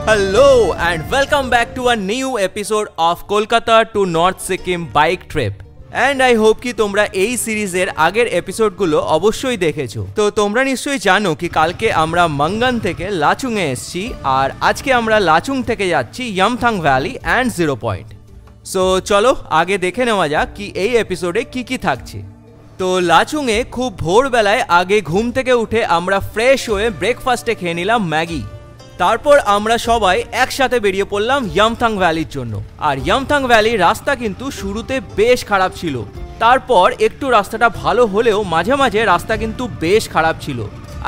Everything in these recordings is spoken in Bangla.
Hello and welcome back to a new episode of Kolkata to North Sikkim bike trip. And I hope कि তোমরা এই সিরিজের আগের এপিসোডগুলো অবশ্যই দেখেছো। তো তোমরা নিশ্চয়ই জানো কি কালকে আমরা মঙ্গন থেকে লাচুং এ এসেছি আর আজকে আমরা লাচুং থেকে যাচ্ছি Yumthang valley and zero point. So চলো আগে দেখে নেওয়া যাক কি এই এপিসোডে কি থাকছে। তো লাচুং এ খুব ভোরবেলায় আগে ঘুম থেকে উঠে আমরা ফ্রেশ হয়ে ব্রেকফাস্টে খেয়ে নিলাম ম্যাগি। তারপর আমরা সবাই একসাথে বেরিয়ে পড়লাম ইয়ামথাং ভ্যালির জন্য। আর ইয়ামথাং ভ্যালির রাস্তা কিন্তু শুরুতে বেশ খারাপ ছিল, তারপর একটু রাস্তাটা ভালো হলেও মাঝে মাঝে রাস্তা কিন্তু বেশ খারাপ ছিল।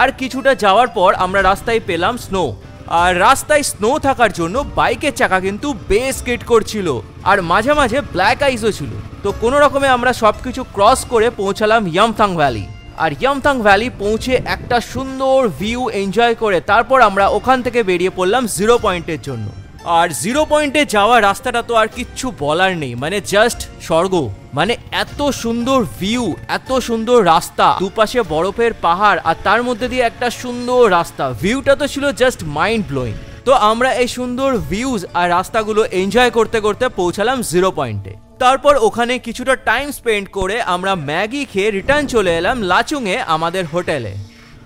আর কিছুটা যাওয়ার পর আমরা রাস্তায় পেলাম স্নো, আর রাস্তায় স্নো থাকার জন্য বাইকের চাকা কিন্তু বেশ স্কিড করছিল আর মাঝে মাঝে ব্ল্যাক আইসও ছিল। তো কোনো রকমে আমরা সবকিছু ক্রস করে পৌঁছালাম ইয়ামথাং ভ্যালি। আর ইয়ামথাং ভ্যালি পৌঁছে একটা সুন্দর ভিউ এনজয় করে তারপর আমরা ওখান থেকে বেরিয়ে পড়লাম জিরো পয়েন্টের জন্য। আর জিরো পয়েন্টে যাওয়ার রাস্তাটা তো আর কিচ্ছু বলার নেই, মানে জাস্ট স্বর্গ। মানে এত সুন্দর ভিউ, এত সুন্দর রাস্তা, দুপাশে বরফের পাহাড় আর তার মধ্যে দিয়ে একটা সুন্দর রাস্তা। ভিউটা তো ছিল জাস্ট মাইন্ড ব্লোয়িং। তো আমরা এই সুন্দর ভিউজ আর রাস্তাগুলো এনজয় করতে করতে পৌঁছালাম জিরো পয়েন্টে। তারপর ওখানে কিছুটা টাইম স্পেন্ড করে আমরা ম্যাগি খেয়ে রিটার্ন চলে এলাম লাচুংয়ে আমাদের হোটেলে।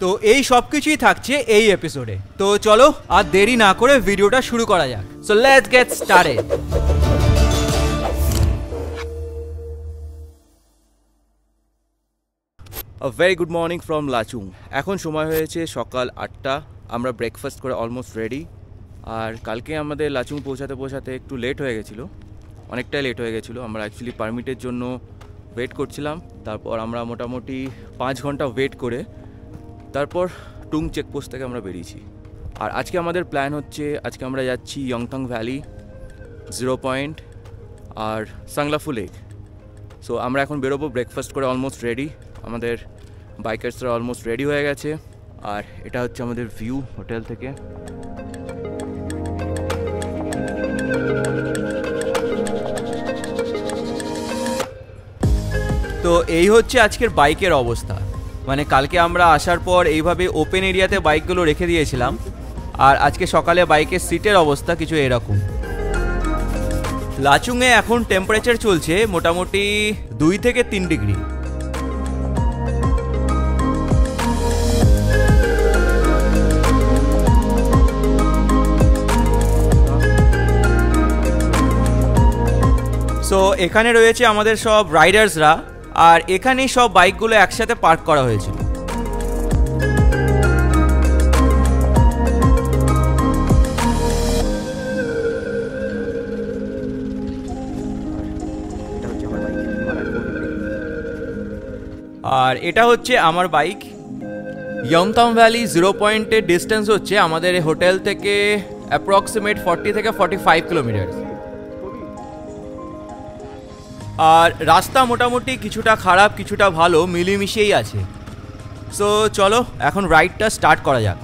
তো এই সব কিছুই থাকছে এই এপিসোডে। তো চলো আর দেরি না করে ভিডিওটা শুরু করা যাক। So let's get started. A very good morning from Lachung. এখন সময় হয়েছে সকাল 8টা। আমরা ব্রেকফাস্ট করে অলমোস্ট রেডি। আর কালকে আমাদের লাচুং পৌঁছাতে একটু লেট হয়ে গেছিলো, অনেকটাই লেট হয়ে গেছিলো। আমরা অ্যাকচুয়ালি পারমিটের জন্য ওয়েট করছিলাম। তারপর আমরা মোটামুটি 5 ঘন্টা ওয়েট করে তারপর টুং চেকপোস্ট থেকে আমরা বেরিয়েছি। আর আজকে আমাদের প্ল্যান হচ্ছে, আজকে আমরা যাচ্ছি ইয়ামথাং ভ্যালি, জিরো পয়েন্ট আর সাংলাফু লেক। সো আমরা এখন বেরোবো, ব্রেকফাস্ট করে অলমোস্ট রেডি। আমাদের বাইকার্সরা অলমোস্ট রেডি হয়ে গেছে। আর এটা হচ্ছে আমাদের ভিউ হোটেল থেকে। তো এই হচ্ছে আজকের বাইকের অবস্থা। মানে কালকে আমরা আসার পর এইভাবে ওপেন এরিয়াতে বাইকগুলো রেখে দিয়েছিলাম, আর আজকে সকালে বাইকের সিটের অবস্থা কিছু এরকম। লাচুংয়ে এখন টেম্পারেচার চলছে মোটামুটি 2 থেকে 3 ডিগ্রি। সো এখানে রয়েছে আমাদের সব রাইডার্সরা, আর এখানেই সব বাইকগুলো একসাথে পার্ক করা হয়েছিল। আর এটা হচ্ছে আমার বাইক। ইয়ামথাং ভ্যালি জিরো পয়েন্টের ডিস্টেন্স হচ্ছে আমাদের হোটেল থেকে অ্যাপ্রক্সিমেট 40 থেকে 45 কিলোমিটার। আর রাস্তা মোটামুটি কিছুটা খারাপ কিছুটা ভালো মিলিমিশেই আছে। সো চলো এখন রাইডটা স্টার্ট করা যাক।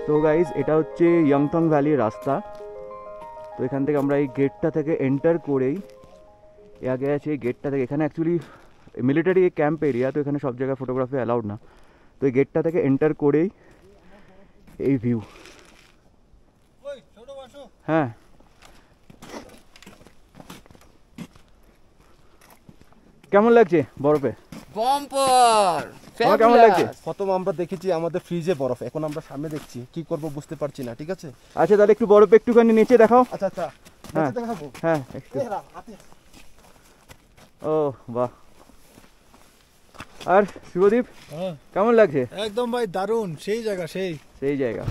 তো গাইজ এটা হচ্ছে ইয়ামথাং ভ্যালির রাস্তা। তো এখান থেকে আমরা এই গেটটা থেকে এন্টার করেই আগে আছে এই গেটটা থেকে, এখানে অ্যাকচুয়ালি মিলিটারি ক্যাম্প এরিয়া, তো এখানে সব জায়গায় ফটোগ্রাফি অ্যালাউড না। তো এই গেটটা থেকে এন্টার করেই এই ভিউ। হ্যাঁ কেমন লাগছে বরফে? বাম্পার! কেমন লাগছে? প্রথম আমরা দেখেছি আমাদের ফ্রিজে বরফ, এখন আমরা সামনে দেখছি, কি করব বুঝতে পারছি না। ঠিক আছে, আচ্ছা তাহলে একটু বরফ একটুখানি নিচে দেখাও। আচ্ছা আচ্ছা হ্যাঁ দেখাবো। হ্যাঁ একটু। ও বাহ। আর শুভদীপ কেমন লাগছে? একদম ভাই দারুণ, সেই জায়গা, সেই জায়গা।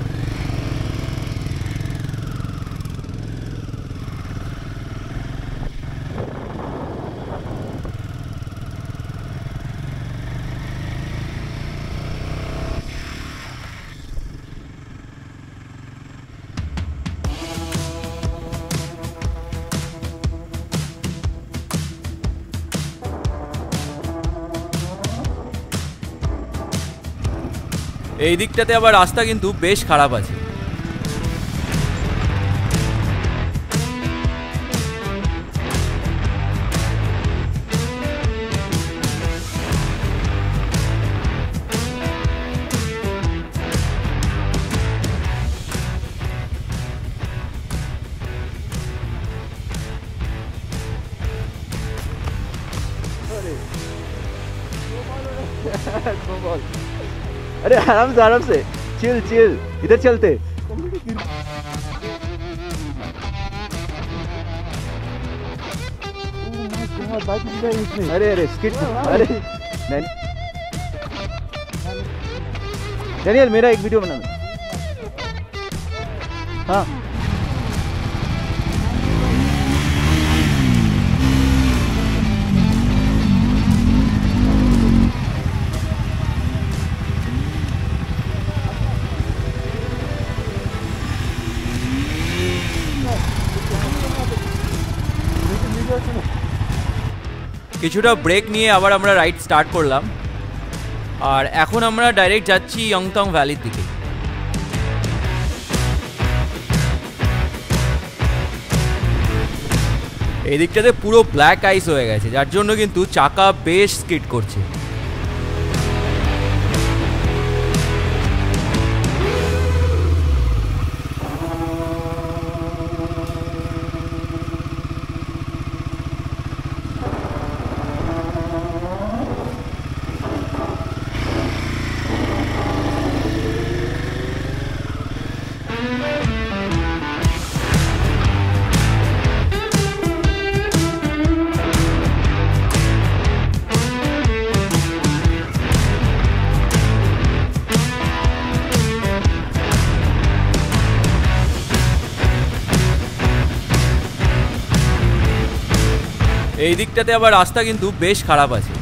এই দিকটাতে আবার রাস্তা কিন্তু বেশ খারাপ আছে। अरे आराम से चिल चिल, इधर चलते। अरे स्किट, अरे डैनियल मेरा एक वीडियो बनाना। हाँ কিছুটা ব্রেক নিয়ে আবার আমরা রাইড স্টার্ট করলাম, আর এখন আমরা ডাইরেক্ট যাচ্ছি ইয়ংথং ভ্যালির দিকে। এই দিকটাতে পুরো ব্ল্যাক আইস হয়ে গেছে, যার জন্য কিন্তু চাকা বেশ স্কিড করছে। এই দিকটাতে আবার রাস্তা কিন্তু বেশ খারাপ আছে।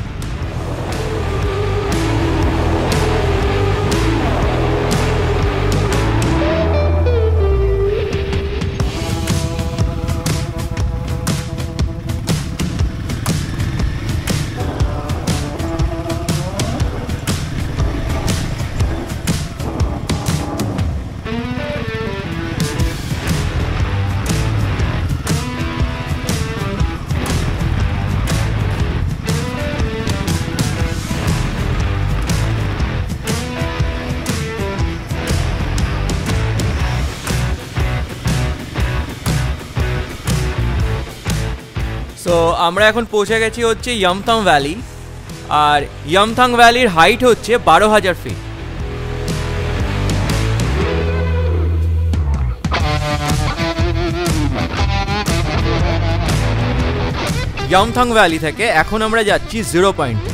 তো আমরা এখন পৌঁছে গেছি হচ্ছে ইয়ামথং ভ্যালি, আর ইয়ামথং ভ্যালির হাইট হচ্ছে 12,000 ফিট। ইয়ামথং ভ্যালি থেকে এখন আমরা যাচ্ছি 0 পয়েন্টে।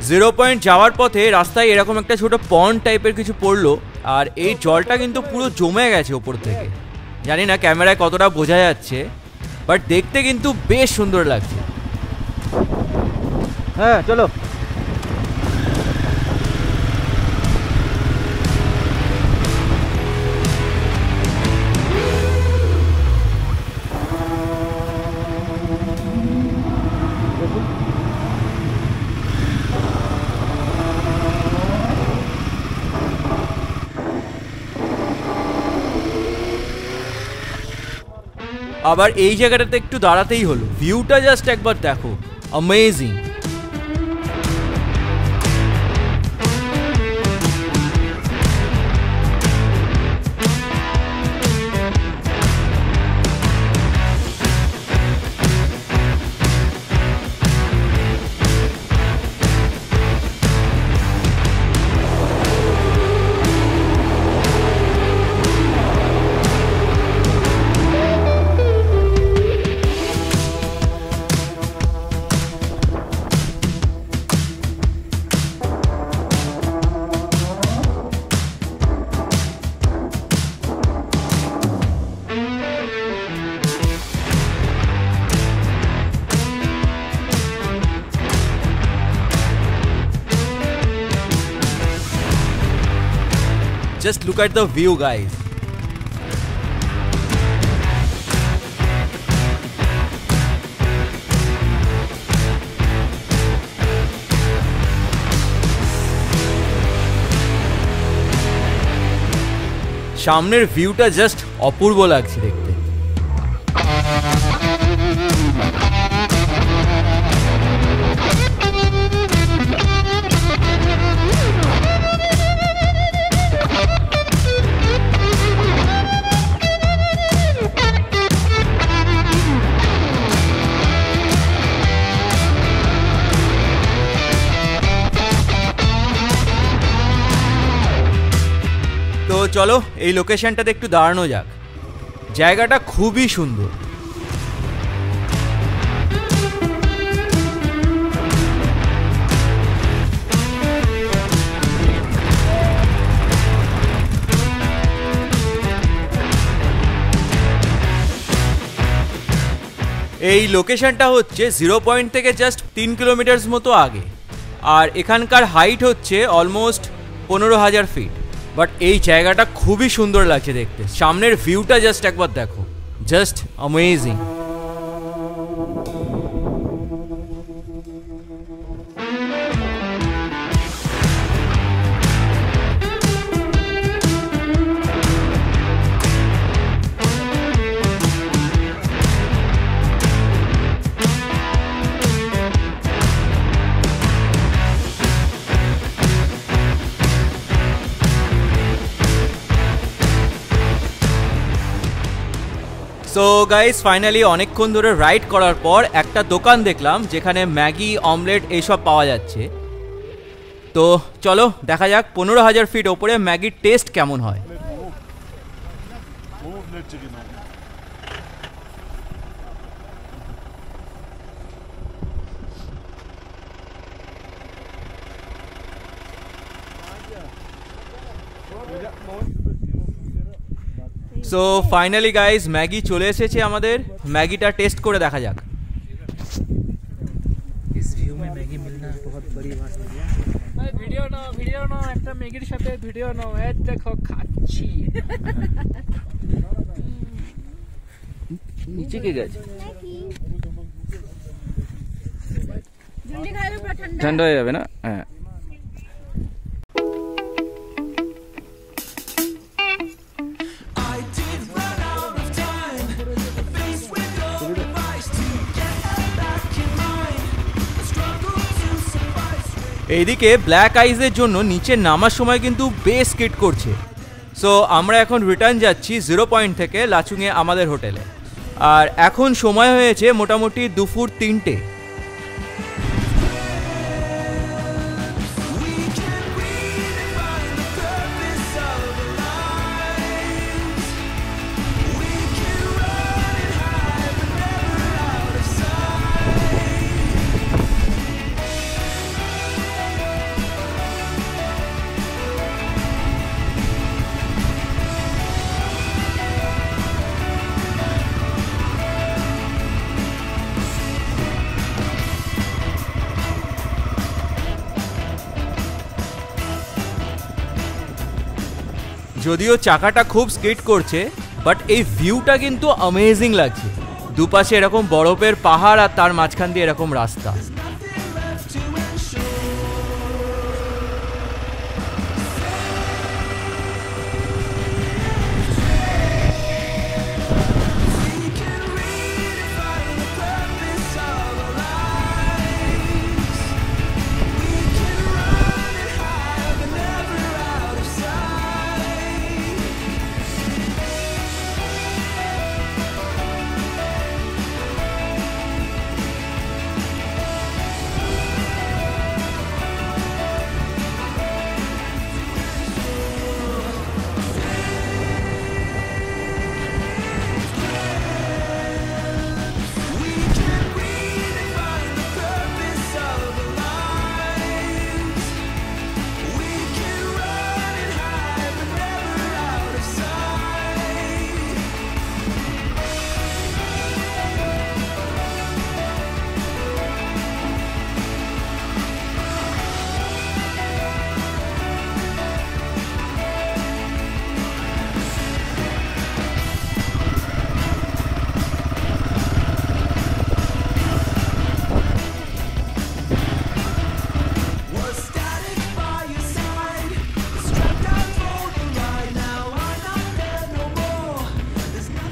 জিরো পয়েন্ট যাওয়ার পথে রাস্তায় এরকম একটা ছোট পন্ড টাইপের কিছু পড়লো, আর এই জলটা কিন্তু পুরো জমে গেছে ওপর থেকে। জানি না ক্যামেরায় কতটা বোঝা যাচ্ছে, বাট দেখতে কিন্তু বেশ সুন্দর লাগছে। হ্যাঁ চলো। আবার এই জায়গাটাতে একটু দাঁড়াতেই হলো, ভিউটা জাস্ট একবার দেখো, amazing. Just look at the view, guys. সামনের ভিউটা জাস্ট অপূর্ব লাগছে দেখতে। তো চলো এই লোকেশনটাতে একটু দাঁড়ানো যাক। জায়গাটা খুবই সুন্দর। এই লোকেশনটা হচ্ছে 0 পয়েন্ট থেকে জাস্ট 3 কিলোমিটার মতো আগে, আর এখানকার হাইট হচ্ছে অলমোস্ট 15,000 ফিট। বাট এই জায়গাটা খুবই সুন্দর লাগছে দেখতে। সামনের ভিউটা জাস্ট একবার দেখো, just amazing. So guys, finally অনেকক্ষণ ধরে রাইড করার পর একটা দোকান দেখলাম যেখানে ম্যাগি, অমলেট এইসব পাওয়া যাচ্ছে। তো চলো দেখা যাক 15,000 ফিট ওপরে ম্যাগির টেস্ট কেমন হয়। সো ফাইনালি গাইজ ম্যাগি চলে এসেছে আমাদের। ম্যাগিটা টেস্ট করে দেখা যাক। ভিডিও নাও একটা ম্যাগির সাথে ভিডিও নাও। এই দেখো খাচ্ছি। নিচে কে গেছে? ঠান্ডা হয়ে যাবে না? হ্যাঁ। এইদিকে ব্ল্যাক আইজের জন্য নিচে নামার সময় কিন্তু বেশ স্কিড করছে। সো আমরা এখন রিটার্ন যাচ্ছি 0 পয়েন্ট থেকে লাচুংয়ে আমাদের হোটেলে। আর এখন সময় হয়েছে মোটামুটি দুপুর 3টে। যদিও চাকাটা খুব স্কিড করছে, বাট এই ভিউটা কিন্তু অ্যামেজিং লাগছে। দুপাশে এরকম বরফের পাহাড় আর তার মাঝখান দিয়ে এরকম রাস্তা।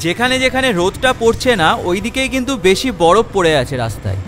যেখানে যেখানে রোদটা পড়ছে না ওই দিকেই কিন্তু বেশি বরফ পড়ে আছে রাস্তায়।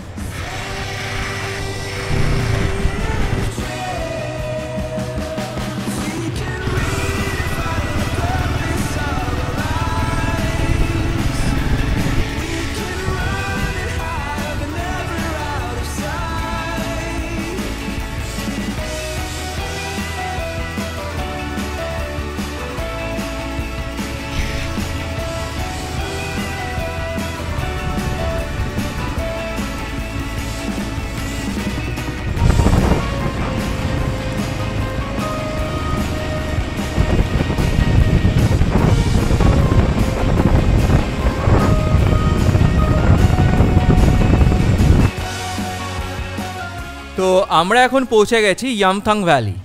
তো আমরা এখন পৌঁছে গেছি ইয়ামথাং ভ্যালি।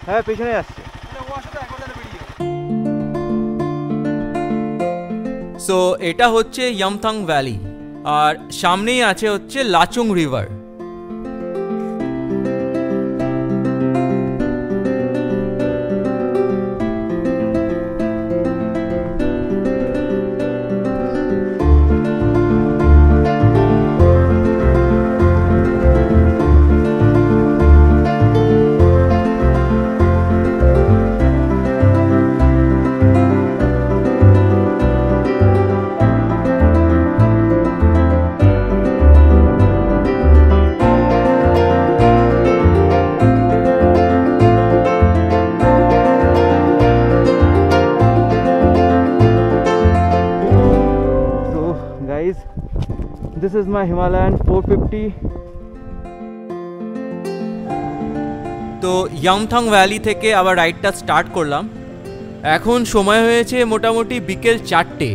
হ্যাঁ পেছনে আসছে। সো এটা হচ্ছে ইয়ামথাং ভ্যালি আর সামনেই আছে হচ্ছে Lachung river. This is my Himalayan 450. তো ইয়ামথাং ভ্যালি থেকে আবার রাইডটা স্টার্ট করলাম। এখন সময় হয়েছে মোটামুটি বিকেল 4টে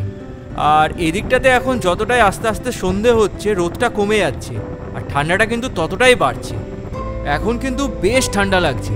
আর এদিকটাতে এখন যতটাই আস্তে আস্তে সন্ধে হচ্ছে রোদটা কমে যাচ্ছে আর ঠান্ডাটা কিন্তু ততটাই বাড়ছে। এখন কিন্তু বেশ ঠান্ডা লাগছে।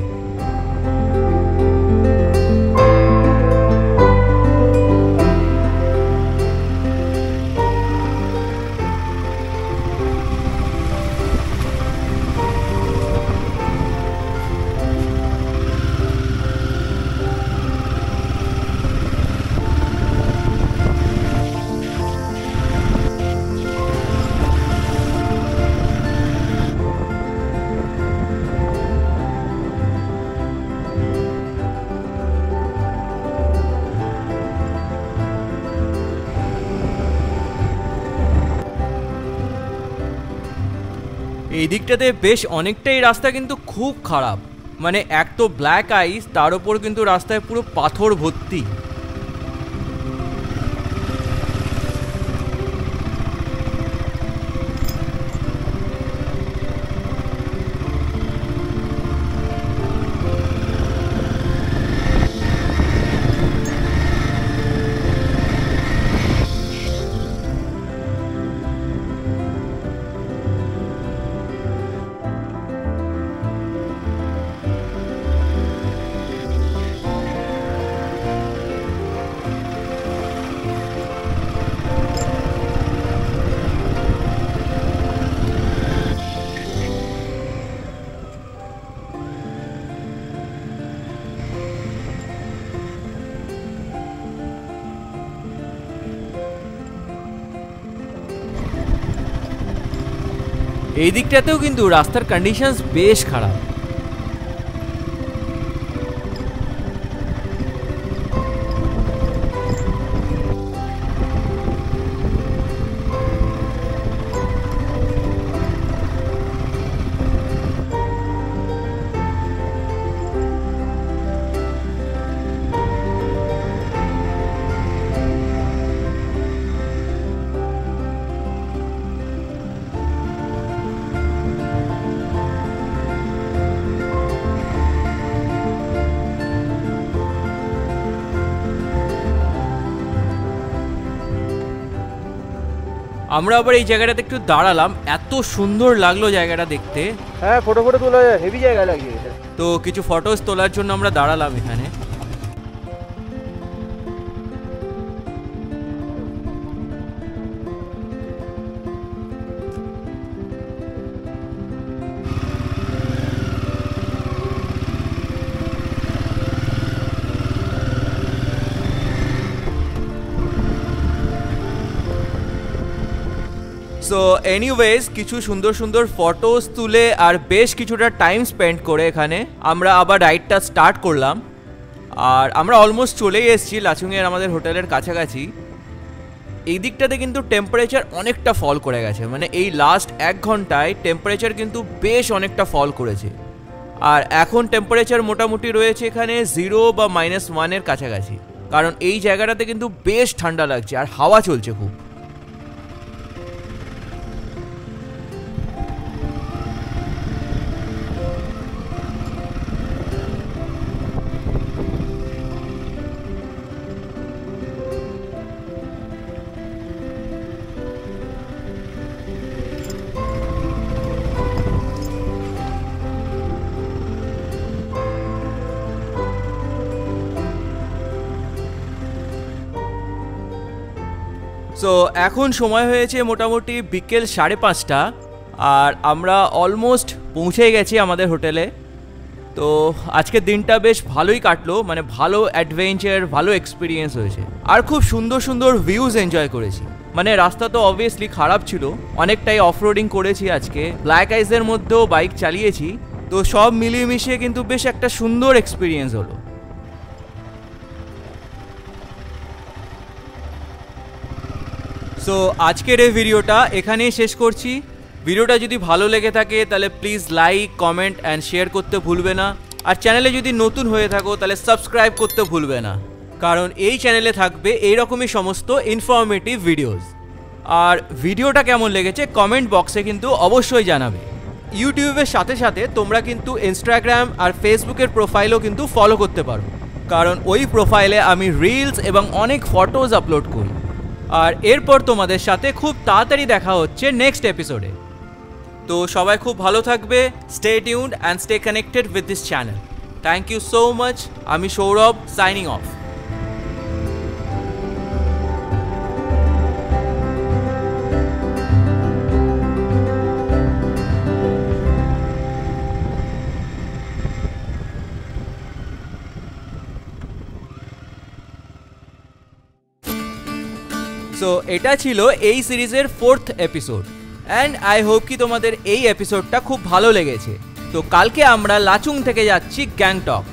এই দিকটাতে বেশ অনেকটাই রাস্তা কিন্তু খুব খারাপ, মানে এক তো ব্ল্যাক আইস, তার উপর কিন্তু রাস্তায় পুরো পাথর ভর্তি। এই দিকটাতেও কিন্তু রাস্তার কন্ডিশনস বেশ খারাপ। আমরা আবার এই জায়গাটাতে একটু দাঁড়ালাম, এত সুন্দর লাগলো জায়গাটা দেখতে। হ্যাঁ ফটো তোলা যায়, হেভি জায়গা লাগিয়েছে। তো কিছু ফটোস তোলার জন্য আমরা দাঁড়ালাম এখানে। সো এনিওয়েজ কিছু সুন্দর সুন্দর ফটোস তুলে আর বেশ কিছুটা টাইম স্পেন্ড করে এখানে আমরা আবার রাইডটা স্টার্ট করলাম। আর আমরা অলমোস্ট চলেই এসেছি লাচুংয়ের আমাদের হোটেলের কাছাকাছি। এই দিকটাতে কিন্তু টেম্পারেচার অনেকটা ফল করে গেছে, মানে এই লাস্ট 1 ঘন্টায় টেম্পারেচার কিন্তু বেশ অনেকটা ফল করেছে। আর এখন টেম্পারেচার মোটামুটি রয়েছে এখানে 0 বা -1 কাছাকাছি, কারণ এই জায়গাটাতে কিন্তু বেশ ঠান্ডা লাগছে আর হাওয়া চলছে খুব। সো এখন সময় হয়েছে মোটামুটি বিকেল 5:30, আর আমরা অলমোস্ট পৌঁছে গেছি আমাদের হোটেলে। তো আজকের দিনটা বেশ ভালোই কাটলো, মানে ভালো অ্যাডভেঞ্চার, ভালো এক্সপিরিয়েন্স হয়েছে আর খুব সুন্দর সুন্দর ভিউজ এনজয় করেছি। মানে রাস্তা তো অবভিয়াসলি খারাপ ছিল, অনেকটাই অফরোডিং করেছি আজকে, ব্ল্যাক আইসের মধ্যেও বাইক চালিয়েছি। তো সব মিলিয়ে মিশিয়ে কিন্তু বেশ একটা সুন্দর এক্সপিরিয়েন্স হলো। সো আজকের এই ভিডিওটা এখানেই শেষ করছি। ভিডিওটা যদি ভালো লেগে থাকে তাহলে please like, comment and share করতে ভুলবে না। আর চ্যানেলে যদি নতুন হয়ে থাকো তাহলে সাবস্ক্রাইব করতে ভুলবে না, কারণ এই চ্যানেলে থাকবে এইরকমই সমস্ত ইনফরমেটিভ ভিডিওস। আর ভিডিওটা কেমন লেগেছে কমেন্ট বক্সে কিন্তু অবশ্যই জানাবে। ইউটিউবের সাথে সাথে তোমরা কিন্তু ইনস্টাগ্রাম আর ফেসবুকের প্রোফাইলও কিন্তু ফলো করতে পারো, কারণ ওই প্রোফাইলে আমি রিলস এবং অনেক ফটোজ আপলোড করি। আর এরপর তোমাদের সাথে খুব তাড়াতাড়ি দেখা হচ্ছে নেক্সট এপিসোডে। তো সবাই খুব ভালো থাকবে, stay tuned and stay connected with this channel. Thank you so much. আমি সৌরভ, সাইনিং অফ। সো এটা ছিল এই সিরিজের 4th episode, and I hope কি তোমাদের এই এপিসোডটা খুব ভালো লেগেছে। তো কালকে আমরা লাচুং থেকে যাচ্ছি গ্যাংটক।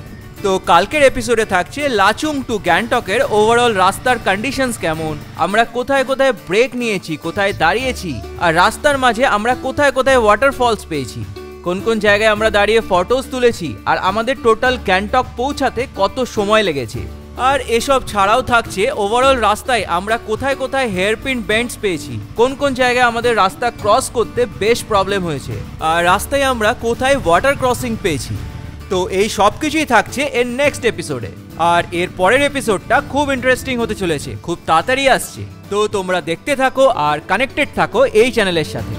তো কালকের এপিসোডে থাকছে লাচুং টু গ্যাংটকের ওভারঅল রাস্তার কন্ডিশনস কেমন, আমরা কোথায় কোথায় ব্রেক নিয়েছি, কোথায় দাঁড়িয়েছি, আর রাস্তার মাঝে আমরা কোথায় কোথায় ওয়াটারফলস পেয়েছি, কোন কোন জায়গায় আমরা দাঁড়িয়ে ফটোজ তুলেছি, আর আমাদের টোটাল গ্যাংটক পৌঁছাতে কত সময় লেগেছে। আর এসব ছাড়াও থাকছে ওভারঅল রাস্তায় আমরা কোথায় কোথায় হেয়ারপিন বেন্ডস পেয়েছি, কোন কোন জায়গায় আমাদের রাস্তা ক্রস করতে বেশ প্রবলেম হয়েছে, আর রাস্তায় আমরা কোথায় ওয়াটার ক্রসিং পেয়েছি। তো এই সব কিছুই থাকছে এর নেক্সট এপিসোডে। আর এর পরের এপিসোডটা খুব ইন্টারেস্টিং হতে চলেছে, খুব তাড়াতাড়ি আসছে। তো তোমরা দেখতে থাকো আর কানেক্টেড থাকো এই চ্যানেলের সাথে।